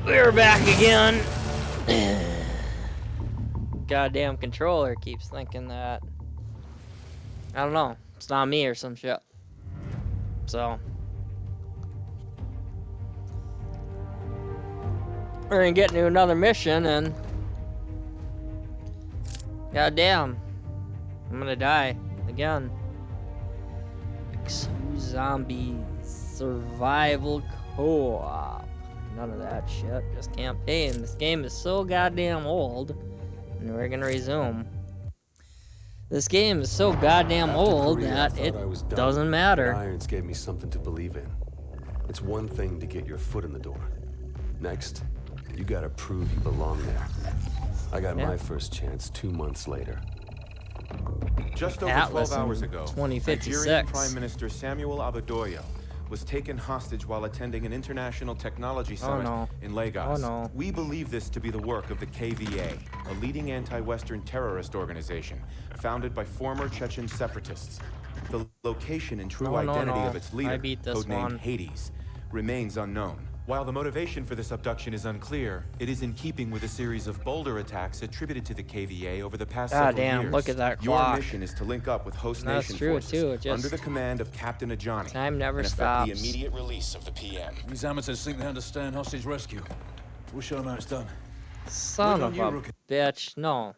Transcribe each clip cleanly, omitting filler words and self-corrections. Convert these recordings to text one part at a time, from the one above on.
We're back again. Goddamn controller keeps thinking that. I don't know. It's not me or some shit. So. We're gonna get into another mission and. Goddamn. I'm gonna die. Again. Zombies. Survival co-op. None of that shit. Just campaign. This game is so goddamn old. And we're gonna resume. This game is so goddamn old that it doesn't matter. Irons gave me something to believe in. It's one thing to get your foot in the door. Next, you gotta prove you belong there. I got my first chance 2 months later. Just over Atlas 12 hours ago, 2056. Nigerian Prime Minister Samuel Abadoyo was taken hostage while attending an international technology summit in Lagos. We believe this to be the work of the KVA, a leading anti-Western terrorist organization founded by former Chechen separatists. The location and true identity of its leader, codenamed Hades, remains unknown. While the motivation for this abduction is unclear, it is in keeping with a series of boulder attacks attributed to the KVA over the past several years. Look at that clock. Your mission is to link up with host nation forces under the command of Captain Ajani. Time never and stops. effect the immediate release of the PM. These amateurs think they understand hostage rescue. We'll show them how it's done. Son of a bitch. No,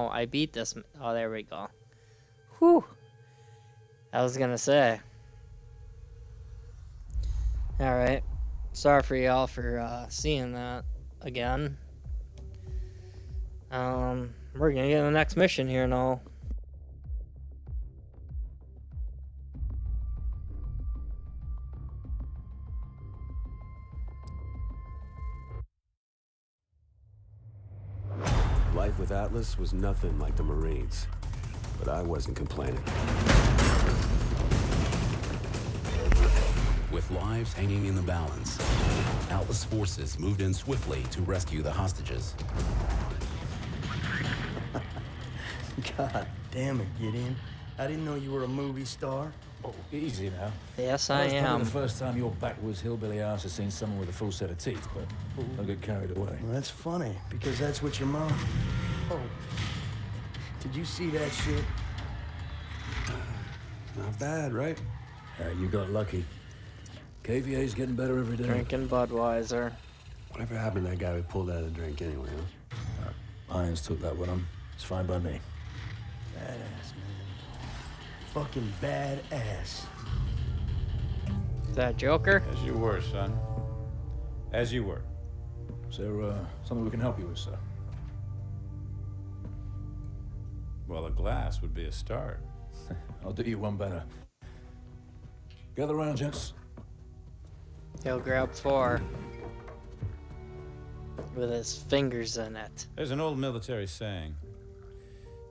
I beat this. Oh, there we go. Whew. I was gonna say. Alright. Sorry for y'all for seeing that again. We're gonna get to the next mission here now. Life with Atlas was nothing like the Marines, but I wasn't complaining. With lives hanging in the balance, Atlas forces moved in swiftly to rescue the hostages. God damn it, Gideon. I didn't know you were a movie star. Oh, easy now. Yes, I That's am. probably the first time your backwards hillbilly ass has seen someone with a full set of teeth, but don't get carried away. Well, that's funny, because that's what your mom... Oh. Did you see that shit? Not bad, right? You got lucky. KVA's getting better every day. Drinking Budweiser. Whatever happened to that guy we pulled out of the drink anyway, huh? Irons took that with him. It's fine by me. Badass, man. Fucking badass. Is that Joker? As you were, son. As you were. Is there something we can help you with, sir? Well, a glass would be a start. I'll do you one better. Gather around, gents. He'll grab 4. With his fingers in it. There's an old military saying.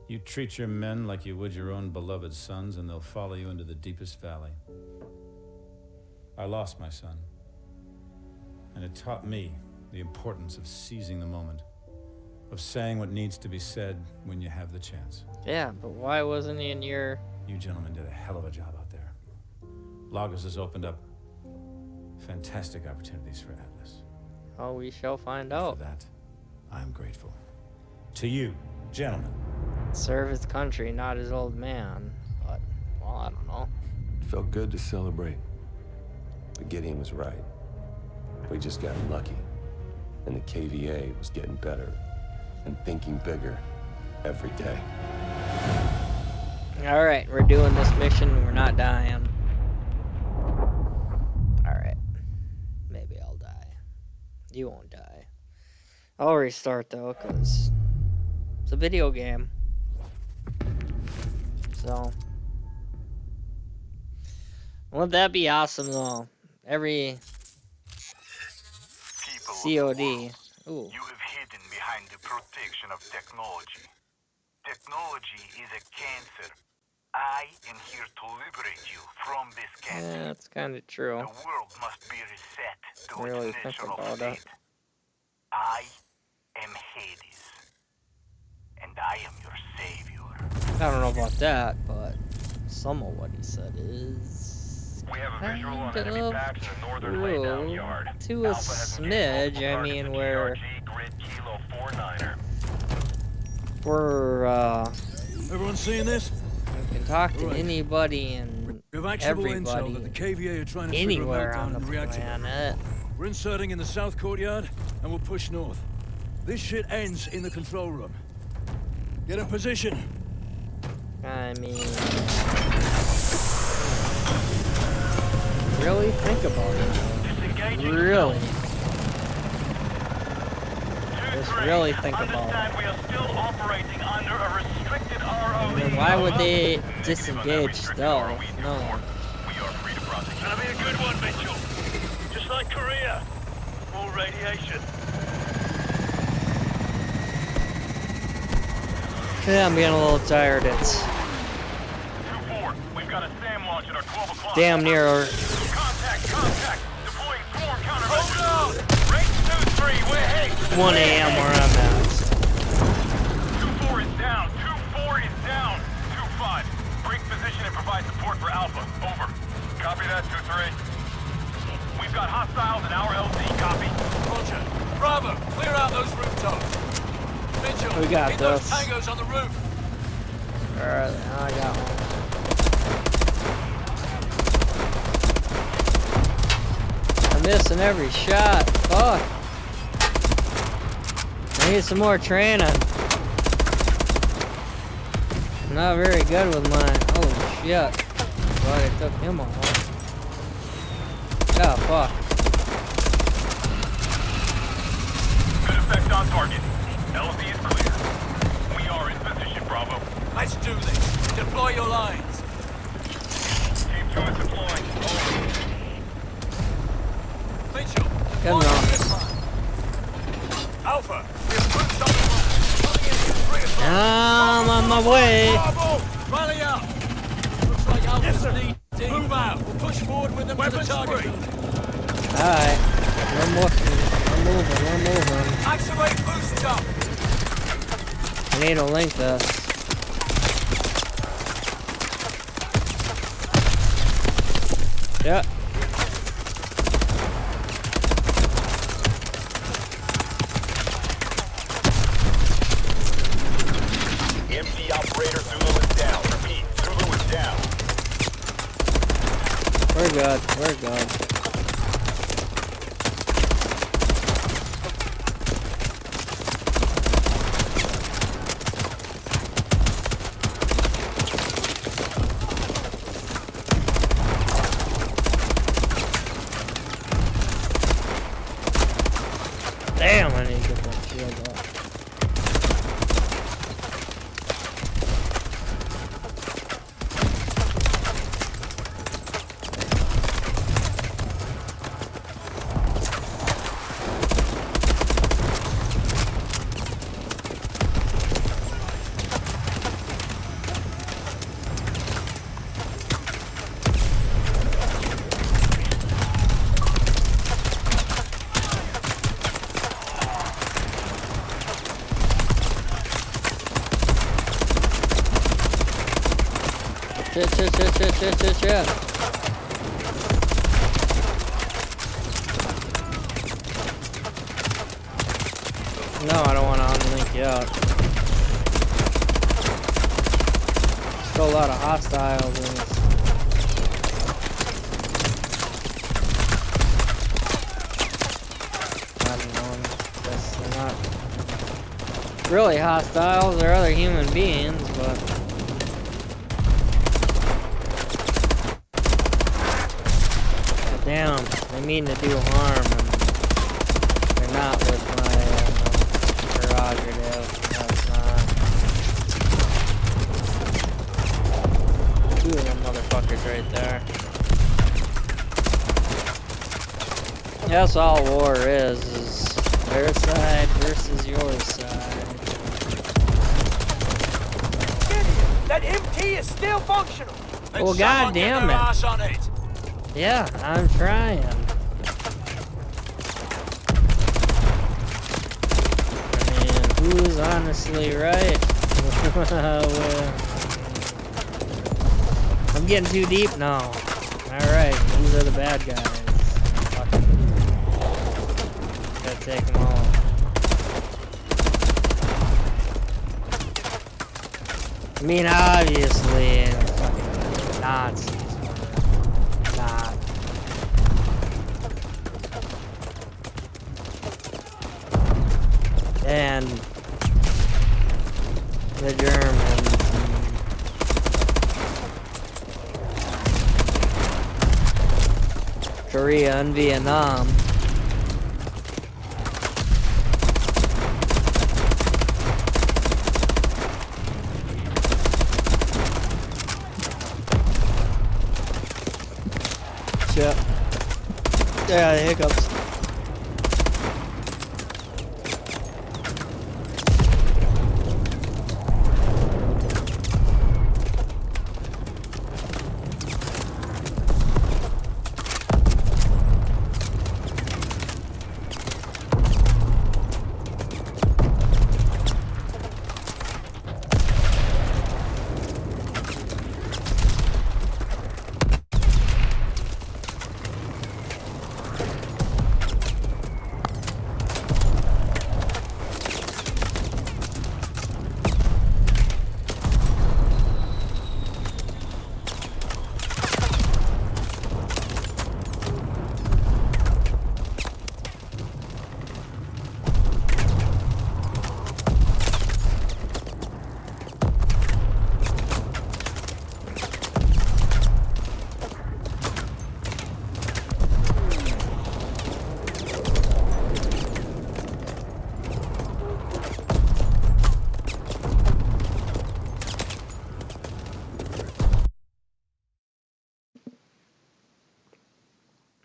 You treat your men like you would your own beloved sons, and they'll follow you into the deepest valley. I lost my son. And it taught me the importance of seizing the moment. Of saying what needs to be said when you have the chance. Yeah, but why wasn't he in your... You gentlemen did a hell of a job out there. Lagos has opened up fantastic opportunities for Atlas. Oh, we shall find For out. that, I'm grateful. To you, gentlemen. Serve his country, not his old man. But, well, I don't know. It felt good to celebrate. But Gideon was right. We just got lucky. And the KVA was getting better and thinking bigger every day. Alright, we're doing this mission. We're not dying. Alright. Maybe I'll die. You won't die. I'll restart though, because it's a video game. So. Wouldn't that be awesome though? Every C.O.D. Ooh. You have hidden behind the protection of technology. Technology is a cancer. I am here to liberate you from this cancer. Yeah, that's kind of true. The world must be reset to Really its think natural about state. it. I am Hades, and I am your savior. I don't know about that, but some of what he said is kind of true to a smidge. I mean, we're Everyone seeing this? we can talk to anybody and everybody anywhere on the planet. We're inserting in the south courtyard, and we'll push north. This shit ends in the control room. Get in position. I mean, really think about it. Really. Just really think about it. We are still operating under a restricted ROE. I mean, why would they disengage still? No. We are free to process. Gonna be a good one, Mitchell. Just like Korea. Full radiation. Yeah, I'm getting a little tired. It's 2-4. We've got a SAM launch at our 12 o'clock. damn near. Contact. Deploying swarm countermeasures. Hold up. Range 2-3. We're hit. 1 a.m. where I'm at. 2-4 is down. 2-4 is down. 2-5. Break position and provide support for Alpha. Over. Copy that, 2-3. We've got hostiles in our LZ. Copy. Roger. Bravo. Clear out those rooftops. Mitchell, We got get this. those tangos on the roof. Alright, I got one. I'm missing every shot. Fuck. I need some more training. I'm not very good with mine. Oh shit. Glad I took him off. Oh fuck. Good effect on target. LZ is clear. We are in position, Bravo. Let's do this. Deploy your lines. Team 2 is deploying. Over. Mitchell. Come on. Alpha. We have troops on the run. Coming in. Bring us I'm on my way. Bravo. Rally up. Looks like Alpha's leading. Move out. We'll push forward with them to the target. Alright. We're moving. Activate boost jump. I need to link this. Yep. MC operator Zulu is down. Repeat, Zulu is down. We're good. Damn, I need to get that shield up. Shit. No, I don't want to unlink yet. Still a lot of hostiles in this. I don't know. Guess they're not really hostiles. They're other human beings, but. Damn, they mean to do harm, and they're not with my prerogative. That's not. Two of them motherfuckers right there. That's all war is their side versus your side. That MT is still functional. Well, goddamn it. Yeah, I'm trying. I mean, who's honestly right? I'm getting too deep now. Alright. These are the bad guys. Fuck. Gotta take them all. I mean, obviously, fucking Nazis were not. And the Germans. Korea and Vietnam. Shit. Yeah, the hiccups.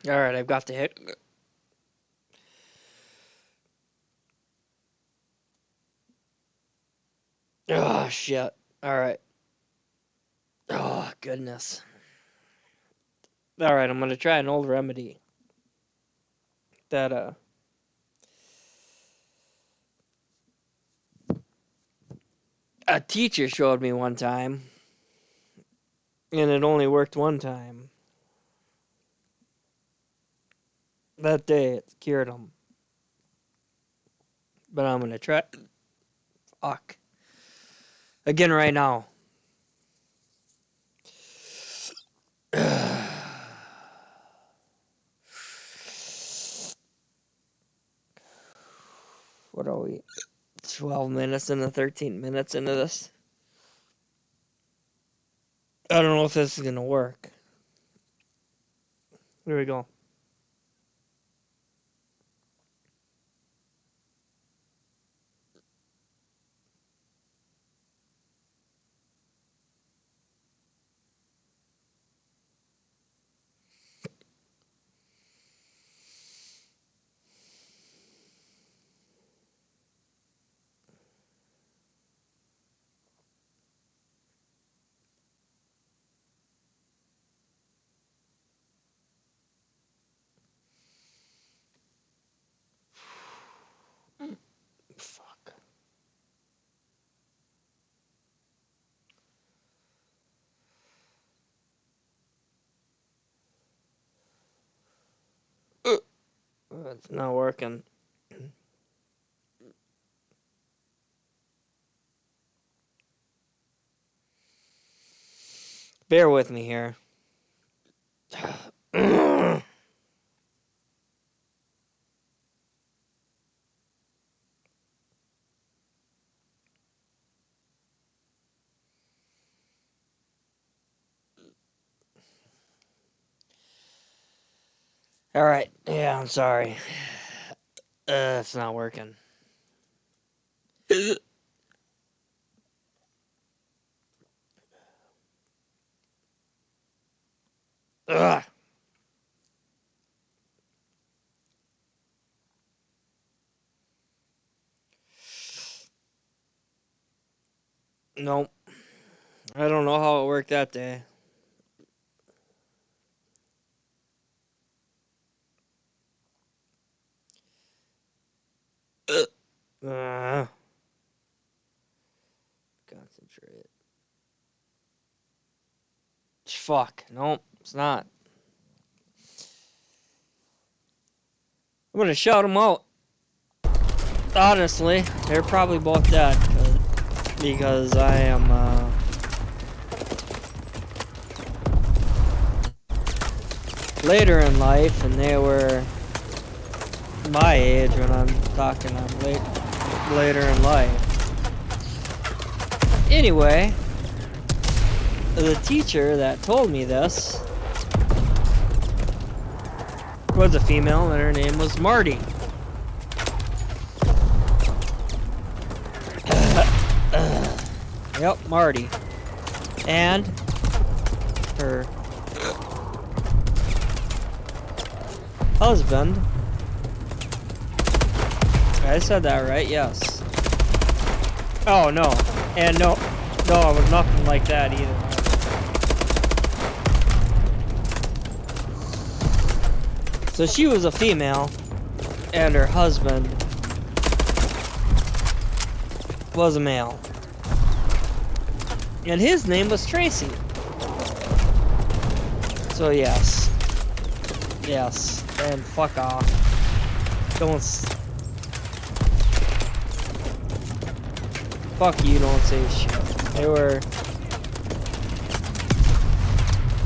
Alright, I've got the hit. Oh, shit. Alright. Oh, goodness. Alright, I'm gonna try an old remedy that, a teacher showed me one time, and it only worked one time. That day, it cured him. But I'm gonna try. Fuck. Again right now. What are we? 12 minutes into 13 minutes into this. I don't know if this is gonna work. Here we go. Fuck. It's not working. Bear with me here. Alright, yeah, I'm sorry. It's not working. Ugh. Nope. I don't know how it worked that day. Concentrate. Fuck. Nope, it's not. I'm gonna shout them out. Honestly, they're probably both dead because I am later in life, and they were my age when I'm talking. I'm later in life. Anyway, the teacher that told me this was a female, and her name was Marty. Yep, Marty. And her husband. I said that right, yes. Oh, no. And no, it was nothing like that either. So she was a female, and her husband was a male. And his name was Tracy. So yes. Yes. And fuck off. Don't... Fuck you, don't say shit. They were...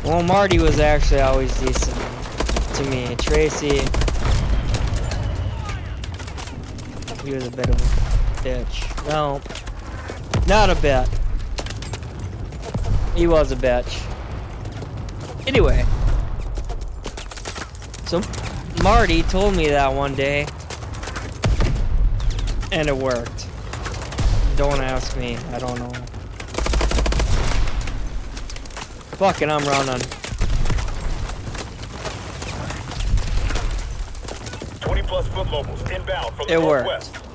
Well, Marty was actually always decent to me. Tracy... He was a bit of a bitch. No. Not a bit. He was a bitch. Anyway. So, Marty told me that one day. And it worked. Don't ask me. I don't know. Fucking, I'm running. 20+ foot locals inbound from the it northwest. Worked.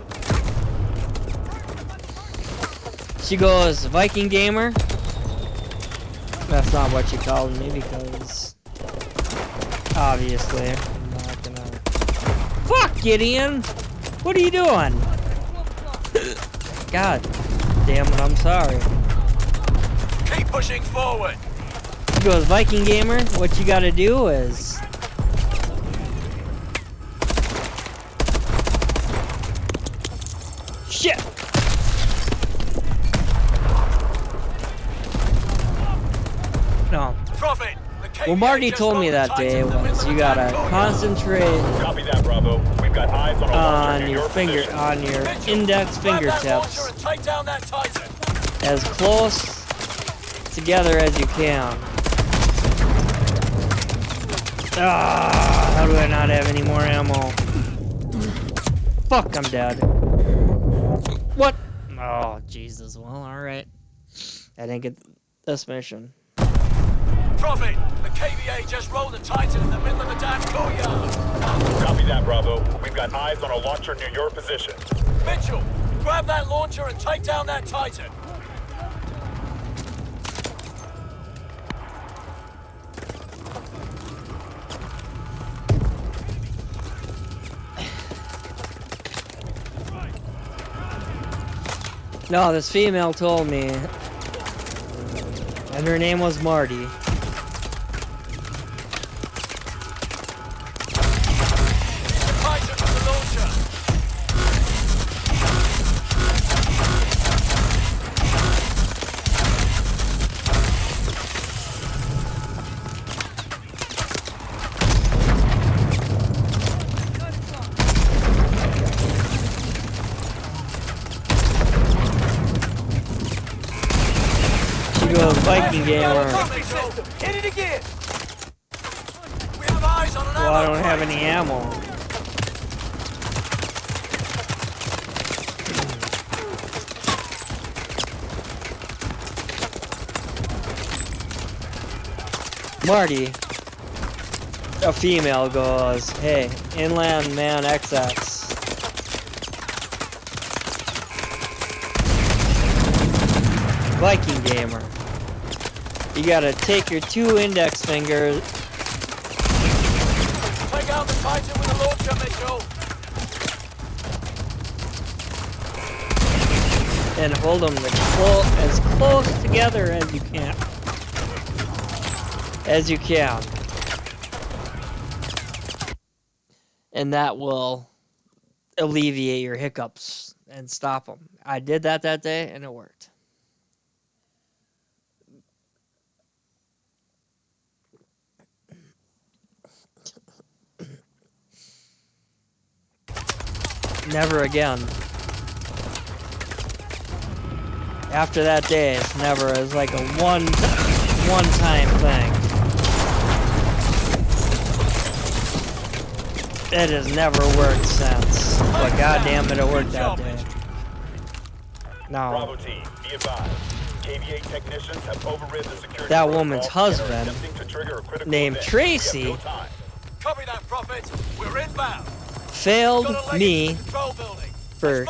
She goes, VikinGamer? That's not what she called me because obviously I'm not gonna... Fuck, Gideon! What are you doing? God damn it, I'm sorry. Keep pushing forward. She goes, VikinGamer, what you gotta do is... Shit! No. Well, Marty told me that day was you gotta concentrate Copy that, Bravo. We've got eyes on your index fingertips as close together as you can. Ah, how do I not have any more ammo? Fuck, I'm dead. What? Oh, Jesus. Well, alright. I didn't get this mission. Prophet, the KVA just rolled a Titan in the middle of the damn courtyard. Copy that, Bravo. We've got eyes on a launcher near your position. Mitchell, grab that launcher and take down that Titan. No, this female told me, and her name was Marty. VikinGamer. Hit it again. We have eyes on an well, I don't have any ammo. Marty, a female, goes, "Hey, InLandManXx. VikinGamer. You gotta take your 2 index fingers. Take out the Titan with a launcher, Mitchell. And hold them as close together as you can. and that will alleviate your hiccups and stop them. I did that day, and it worked. Never again. After that day, it's never. It's like a one-time thing. It has never worked since. But goddamn it worked that day. No. Bravo team, be advised. KVA technicians have overridden the security that woman's husband, named event. Tracy, Copy that, Prophet. We're inbound. failed me for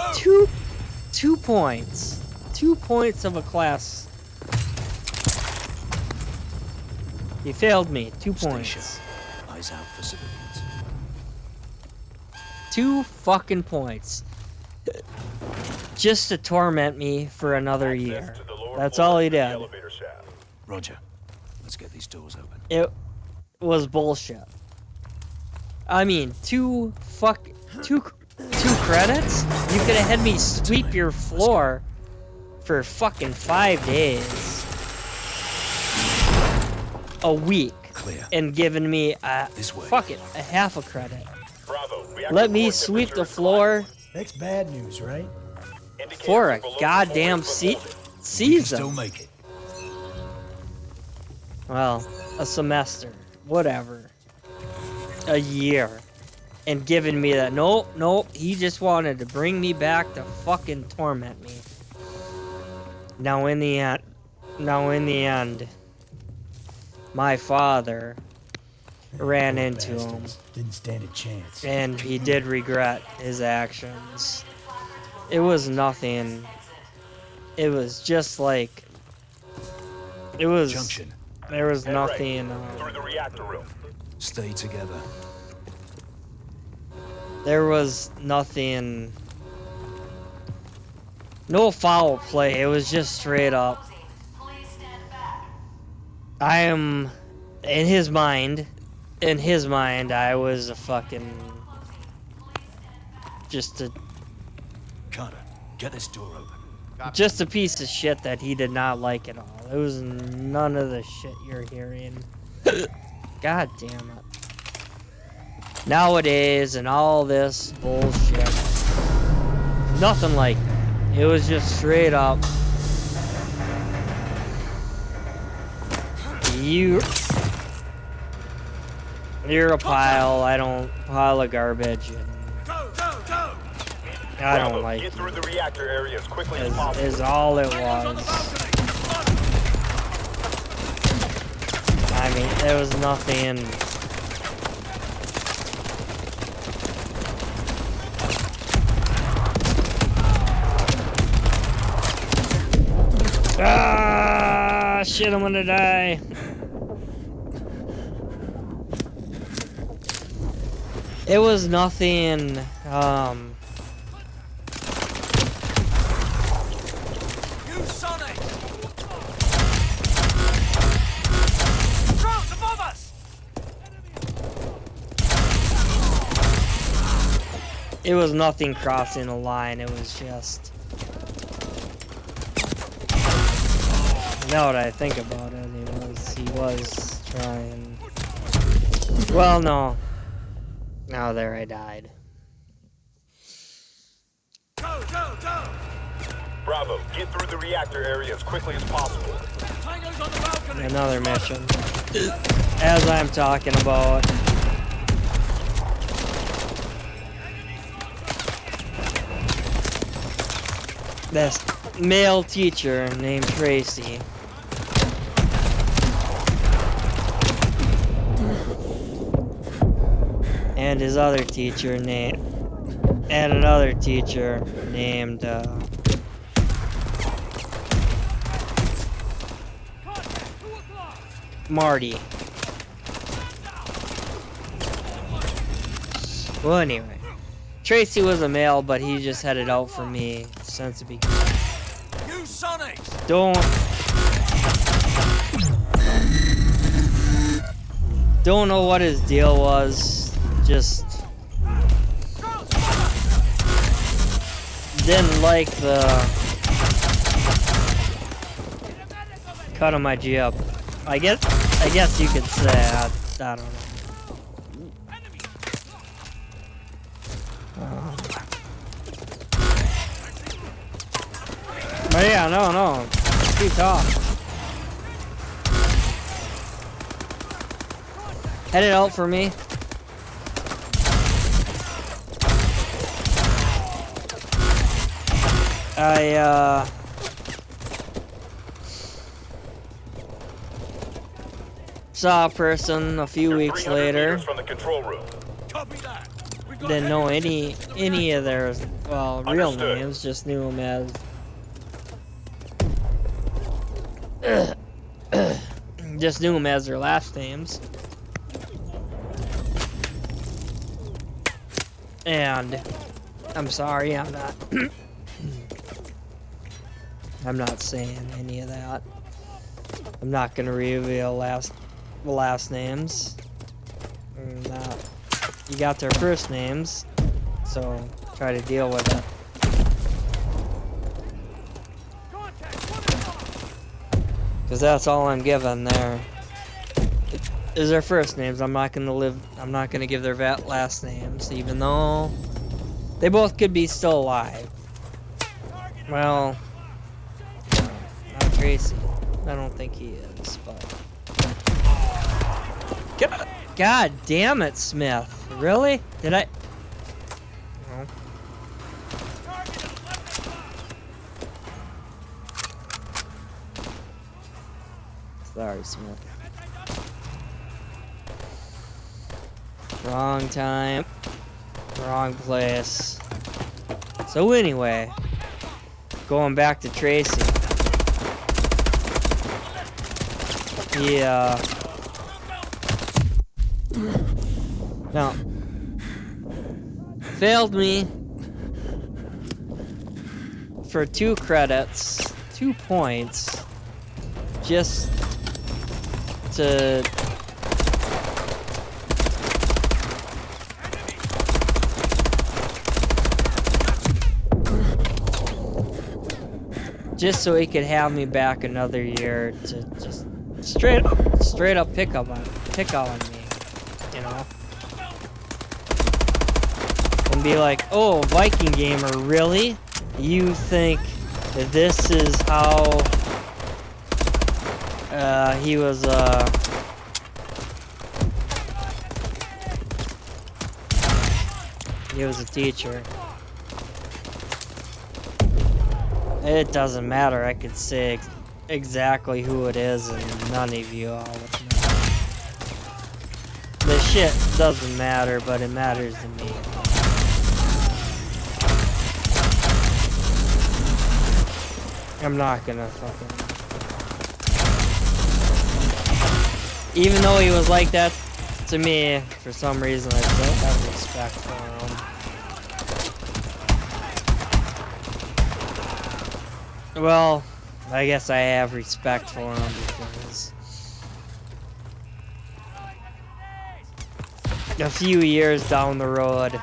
two points. 2 points of a class. He failed me. 2 points. Eyes out for civilians. 2 fucking points. Just to torment me for another year. That's all he did. Roger. Let's get these doors open. It was bullshit. I mean, 2 credits? You could have had me sweep your floor for fucking 5 days. A week. Clear. And given me a half a credit. Let me sweep the floor. That's bad news, right? For a goddamn season. Still make it. Well, a semester, whatever, a year, and giving me that. Nope. He just wanted to bring me back to fucking torment me. Now in the end, my father ran into him. Didn't stand a chance. And he did regret his actions. It was nothing. It was just like. It was. Junction. There was nothing. Through the reactor room. Stay together. There was nothing. No foul play. It was just straight up. I am. In his mind, I was a fucking. Just a. Carter, get this door open. Just a piece of shit that he did not like at all. It was none of the shit you're hearing. God damn it. Nowadays and all this bullshit. Nothing like that. It was just straight up. You're a pile of garbage. And I don't like Get through the reactor area as quickly as it. possible. Is all it was. I mean, there was nothing. Ah, shit, I'm gonna die. It was nothing, It was nothing crossing the line, it was just... Now that I think about it, he was trying... Well, no. Now there I died. Go! Bravo, get through the reactor area as quickly as possible. Another mission. As I'm talking about... This male teacher named Tracy. And his other teacher named... And another teacher named, Marty. Well, anyway. Tracy was a male, but he just had it out for me since the beginning. Don't know what his deal was. Just didn't like the cut on my jib. I guess you could say I don't know. But yeah, no. Keep talking. Head it out for me. I saw a person a few weeks later. From the control room. Didn't know any of their real names, just knew them as just knew them as their last names. And I'm sorry, I'm not I'm not saying any of that. I'm not gonna reveal last names. You got their first names, so try to deal with it. Cause that's all I'm giving there. Is their first names. I'm not gonna give their last names, even though they both could be still alive. Well, not Tracy. I don't think he is, but God damn it, Smith. Really? Did I? No. Sorry, Smith. Wrong time. Wrong place. So anyway, going back to Tracy. Yeah. No. Failed me for 2 credits, 2 points, just to so he could have me back another year to just straight up pick on me, you know. And be like, oh, VikinGamer, really? You think that this is how he was a teacher. It doesn't matter, I could say exactly who it is and none of you all would know. The shit doesn't matter, but it matters to me. I'm not gonna fucking... Even though he was like that to me, for some reason I still have respect for him. Well, I guess I have respect for him because a few years down the road,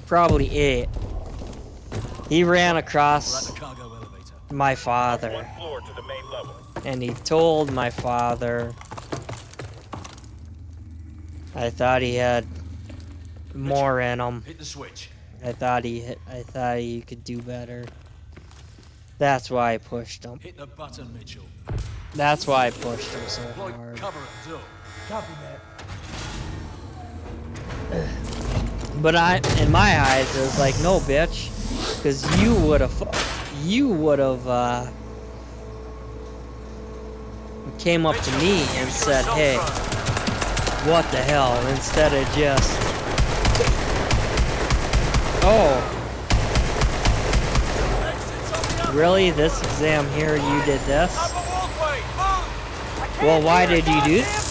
probably 8, he ran across my father, and he told my father, I thought he had more in him. Hit the switch. I thought he could do better. That's why I pushed him. Hit the button, Mitchell. That's why I pushed him so hard. Cover it, do. Copy that. But in my eyes, it was like, no, bitch, because you would have came up to me and said, hey, what the hell, instead of just, oh, really, this exam here, you did this? Well, why did you do this?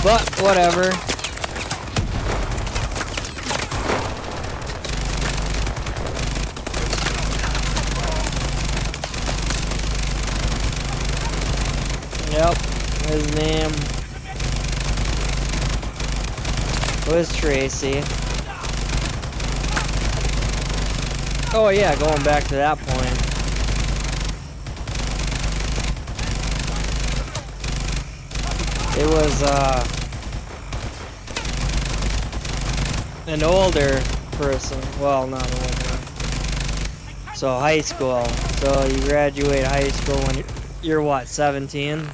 But whatever. Yep, his name was Tracy. Oh yeah, going back to that point. It was an older person. Well, not older. So high school. So you graduate high school when you're what, 17?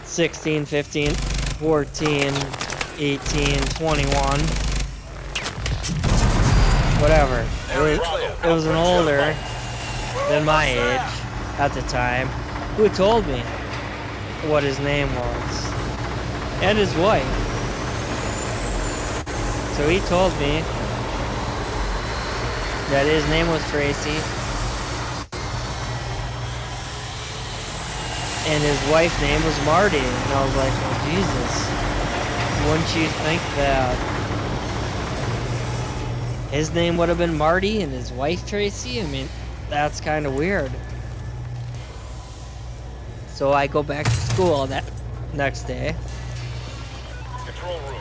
(16, 15, 14, 18, 21. Whatever. It was an older than my age at the time who told me what his name was. And his wife. So he told me that his name was Tracy. And his wife's name was Marty. And I was like, oh, Jesus. Wouldn't you think that his name would have been Marty and his wife Tracy? I mean, that's kind of weird. So I go back to school that next day.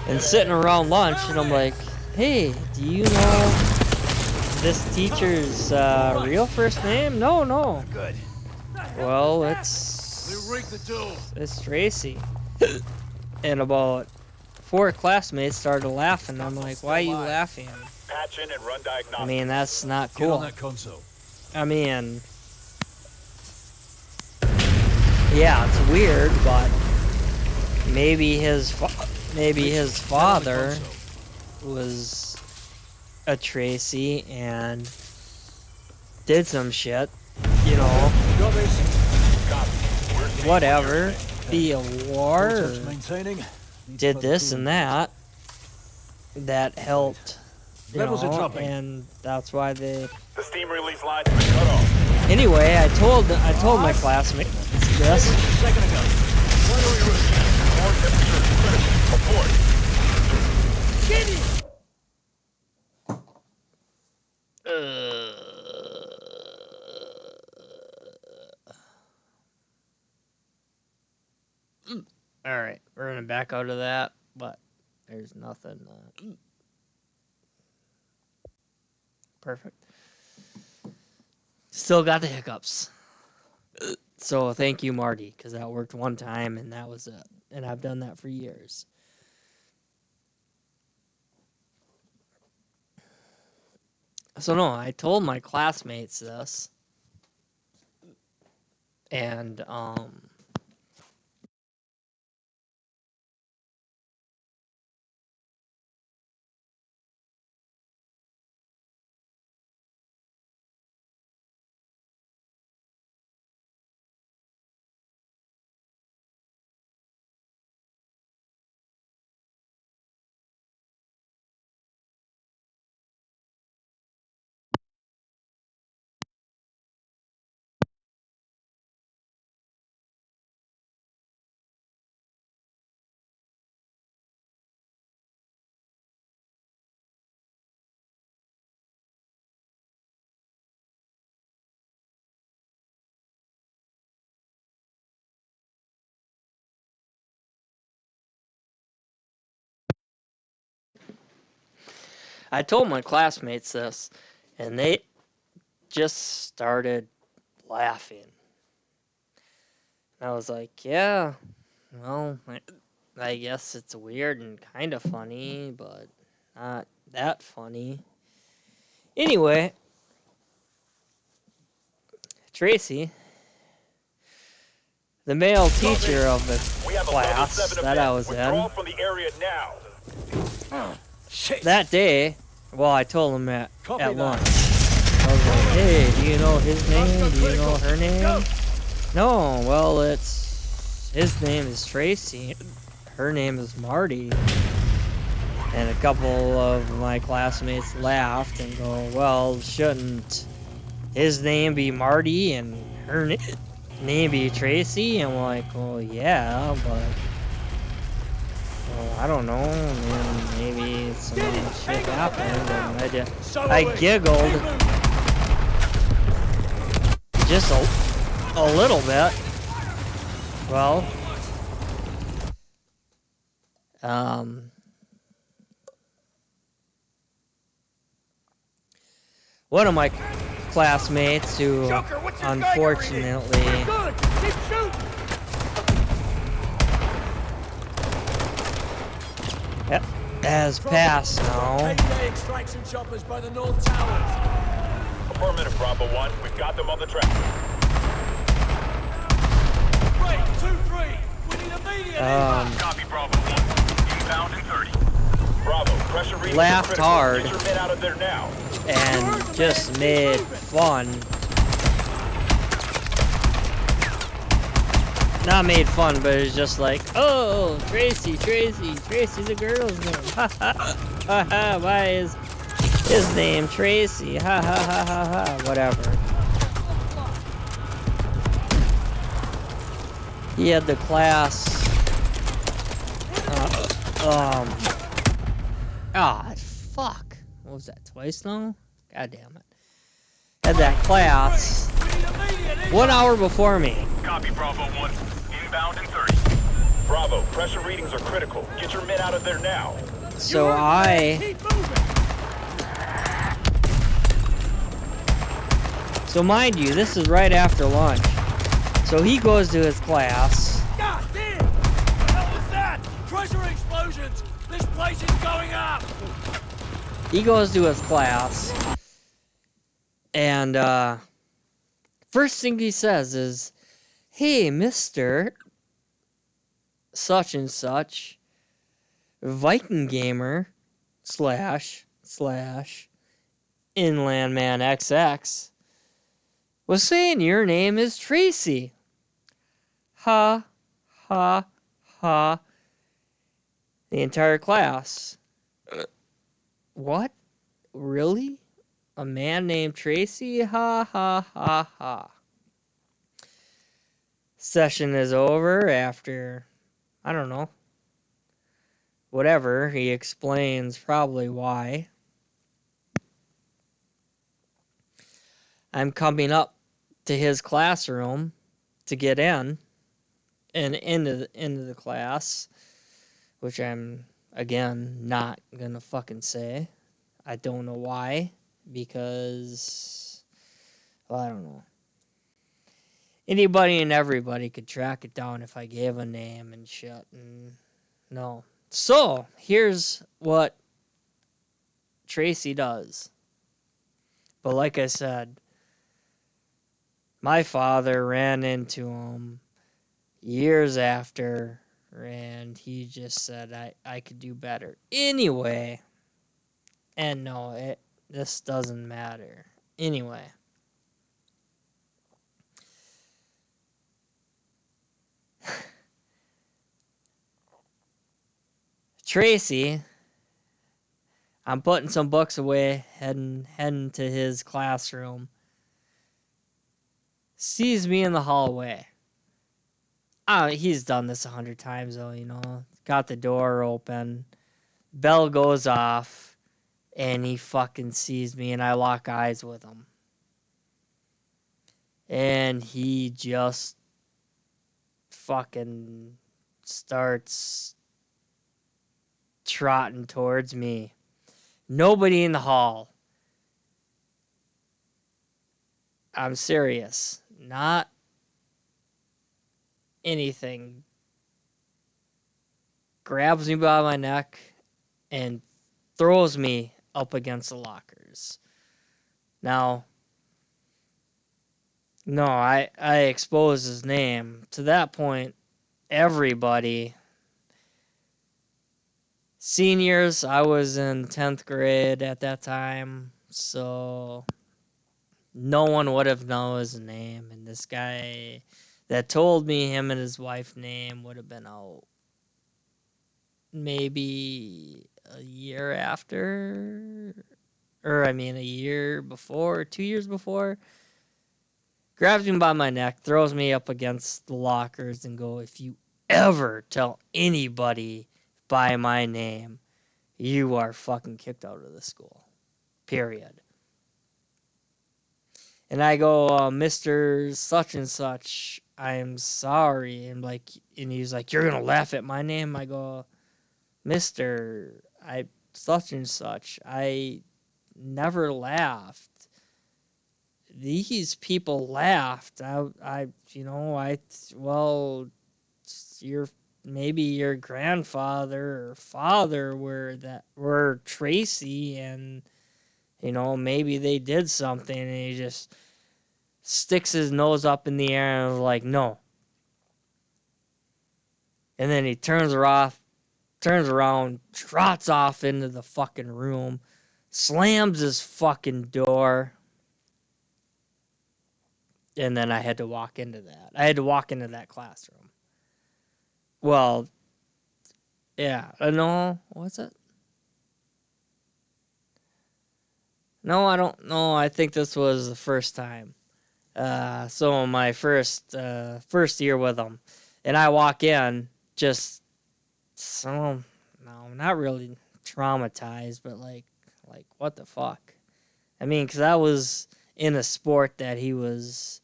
And sitting around lunch, and I'm like, hey, do you know this teacher's real first name? No. Good. Well, it's Tracy. And about 4 classmates started laughing. I'm like, why are you laughing? Patch in and run diagnostics. I mean, that's not Get on cool. that console. I mean, yeah, it's weird, but maybe his father was a Tracy and did some shit, you know. Whatever. Be a war. Did this and that. That helped. You know, and that's why they. The steam release lines have been cut off. Anyway, I told my classmates this. Second ago. Primary route. Core temperature critical. Report. All right, we're gonna back out of that, but there's nothing. Perfect. Still got the hiccups. So thank you, Marty, because that worked one time and that was it. And I've done that for years. So no, I told my classmates this. And I told my classmates this, and they just started laughing. I was like, yeah, well, I guess it's weird and kind of funny, but not that funny. Anyway, Tracy, the male teacher of the class that I was in, From the area now. that day, well, I told him at lunch. I was like, hey, do you know his name? Do you know her name? No, well, his name is Tracy. Her name is Marty. And a couple of my classmates laughed and go, well, shouldn't his name be Marty and her name be Tracy? I'm like, well, yeah, but well, I don't know. I mean, maybe some shit happened and I giggled. Just a little bit. Well, one of my classmates who unfortunately has passed now. Extraction choppers by the North Towers. Affirmative, Bravo 1. We've got them on the track. Break 2-3. We need immediate impact. Copy, Bravo 1. Inbound in 30. Bravo, pressure readings Laughed hard Get your men out of there now. and just made fun. Not made fun, but it's just like, oh, Tracy's a girl's name. Ha ha ha ha. Why is his name Tracy? Ha ha ha ha ha. Whatever. He had the class. Fuck. What was that? Twice now? God damn it. Had that class 1 hour before me. Copy, Bravo 1. Inbound in 30. Bravo, pressure readings are critical. Get your men out of there now. So mind you, this is right after lunch. So he goes to his class. God damn! What the hell was that? Pressure explosions! This place is going up! He goes to his class. And first thing he says is, hey, Mr. Such and such, VikinGamer / InLandManXx was saying your name is Tracy. Ha, ha, ha. The entire class. What? Really? A man named Tracy? Ha, ha, ha, ha. Session is over after, I don't know, whatever. He explains probably why. I'm coming up to his classroom to get in and into the class, which I'm again not gonna fucking say. I don't know why, because, well, I don't know. Anybody and everybody could track it down if I gave a name and shit, and no. So here's what Tracy does. But like I said, my father ran into him years after, and he just said I could do better. Anyway, and no, this doesn't matter. Anyway. Tracy, I'm putting some books away, heading to his classroom, sees me in the hallway. He's done this 100 times though, you know. Got the door open, bell goes off, and he fucking sees me, and I lock eyes with him. And he just fucking starts trotting towards me. Nobody in the hall. I'm serious. Not anything. Grabs me by my neck and throws me up against the lockers. Now, no, I exposed his name. To that point, everybody, seniors, I was in 10th grade at that time, so no one would have known his name. And this guy that told me him and his wife's name would have been out maybe a year after, or I mean a year before, 2 years before. Grabs me by my neck, throws me up against the lockers, and go, if you ever tell anybody by my name, you are fucking kicked out of the school. Period. And I go, Mr. Such and Such, I'm sorry. And like, and he's like, you're gonna laugh at my name? I go, Mr. I such and such. I never laughed. These people laughed. Well, your maybe your grandfather or father were Tracy, and maybe they did something, and he just sticks his nose up in the air and was like, no. And then he turns around, trots off into the fucking room, slams his fucking door, and then I had to walk into that. I had to walk into that classroom. Well, yeah, no, what's it? No, I don't know. I think this was the first time. So my first year with them, and I walk in just so no, not really traumatized, but like what the fuck? I mean, because I was in a sport that he was,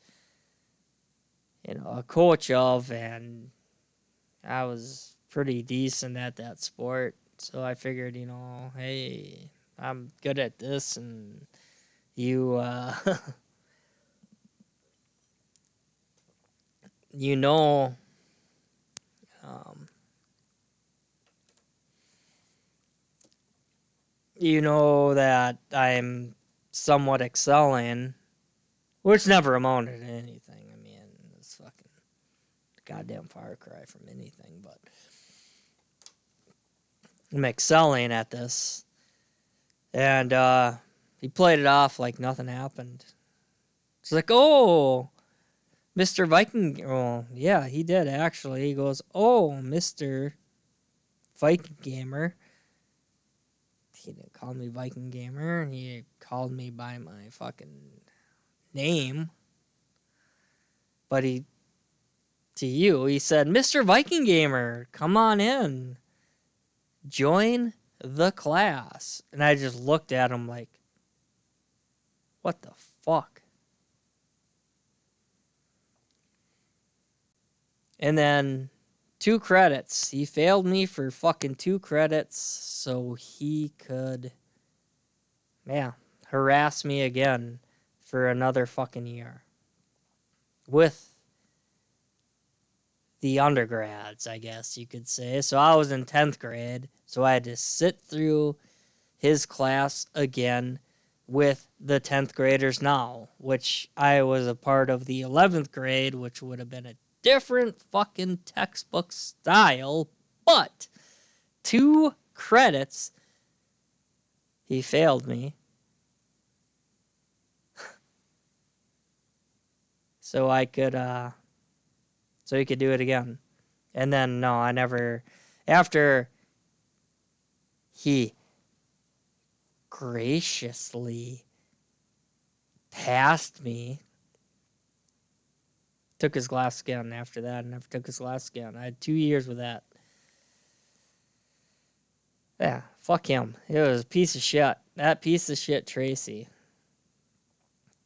a coach of, and I was pretty decent at that sport. So I figured, hey, I'm good at this, and you, you know, um, that I'm somewhat excelling, which never amounted to anything. I mean, it's fucking goddamn far cry from anything, but I'm excelling at this. And he played it off like nothing happened. It's like, oh, Mr. Viking. Well, yeah, he did actually. He goes, oh, Mr. VikinGamer. He didn't call me VikinGamer. He called me by my fucking name. But he said, Mr. VikinGamer, come on in. Join the class. And I just looked at him like, what the fuck? And then 2 credits. He failed me for fucking 2 credits so he could, harass me again for another fucking year. With the undergrads, I guess you could say. So I was in 10th grade, so I had to sit through his class again with the 10th graders now, which I was a part of the 11th grade, which would have been a different fucking textbook style, but 2 credits, he failed me. So I could, so he could do it again. And then, no, I never, after he graciously passed me, took his glass again after that, and never took his glass again. I had 2 years with that. Yeah, fuck him. It was a piece of shit. That piece of shit, Tracy.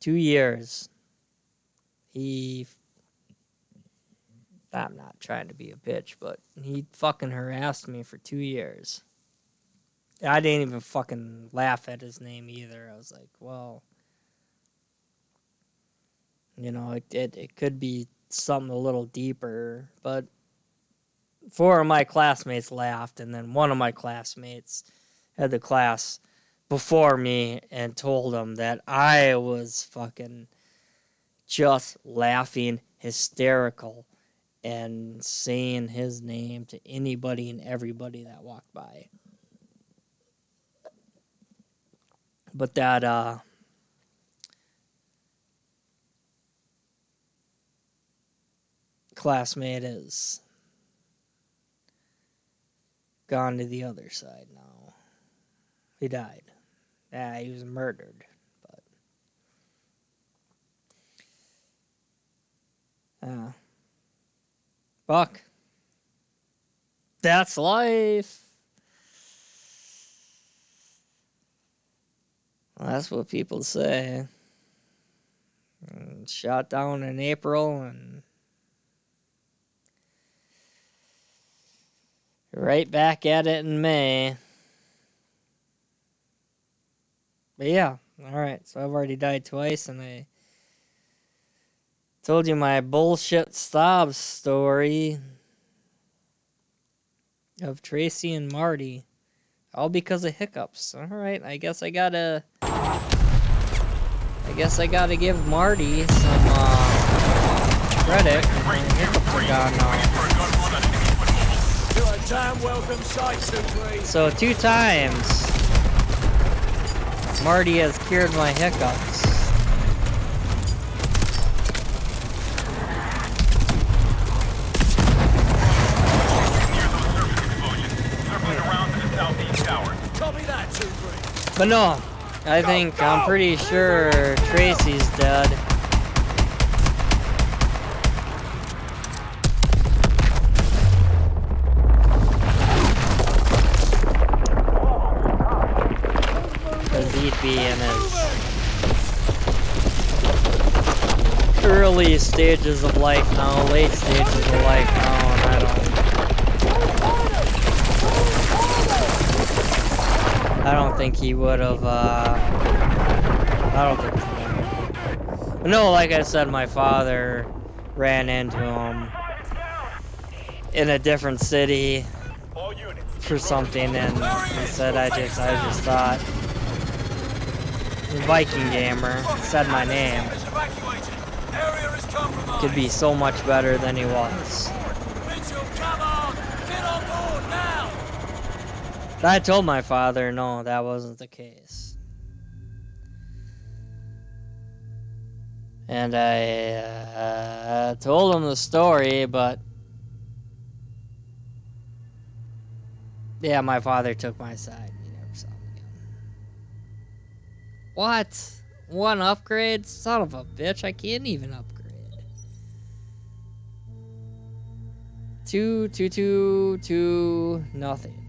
2 years. I'm not trying to be a bitch, but he fucking harassed me for 2 years. I didn't even fucking laugh at his name either. I was like, well, it could be something a little deeper, but 4 of my classmates laughed, and then one of my classmates had the class before me and told him that I was fucking just laughing hysterical and saying his name to anybody and everybody that walked by. But that classmate is gone to the other side now. He died. Yeah, he was murdered. But fuck. That's life. Well, that's what people say. And shot down in April and right back at it in May. But yeah, alright, so I've already died twice, and I told you my bullshit sob story of Tracy and Marty. All because of hiccups. Alright, I guess I gotta give Marty some credit. My hiccups are gone now. You're a damn welcome sight, Supreme. So 2 times Marty has cured my hiccups. But no, I'm pretty sure Tracy's dead. Because he'd be in his early stages of life now, late stages of life now, and I don't think he would have, I don't think he would. But no, like I said, my father ran into him in a different city for something, and he said, I just thought VikinGamer said my name could be so much better than he was. I told my father, no, that wasn't the case. And I told him the story, but yeah, my father took my side. He never saw me again. What? 1 upgrade? Son of a bitch, I can't even upgrade. 2, 2, 2, 2, nothing.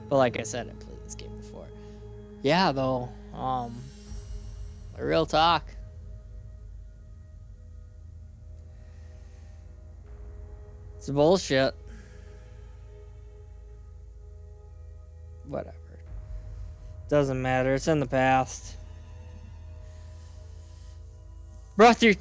But like I said, I played this game before. Yeah, though, real talk. It's bullshit. Whatever. Doesn't matter. It's in the past. Brought your...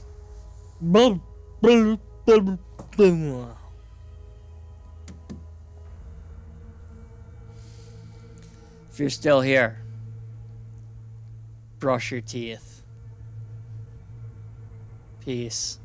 If you're still here, brush your teeth. Peace.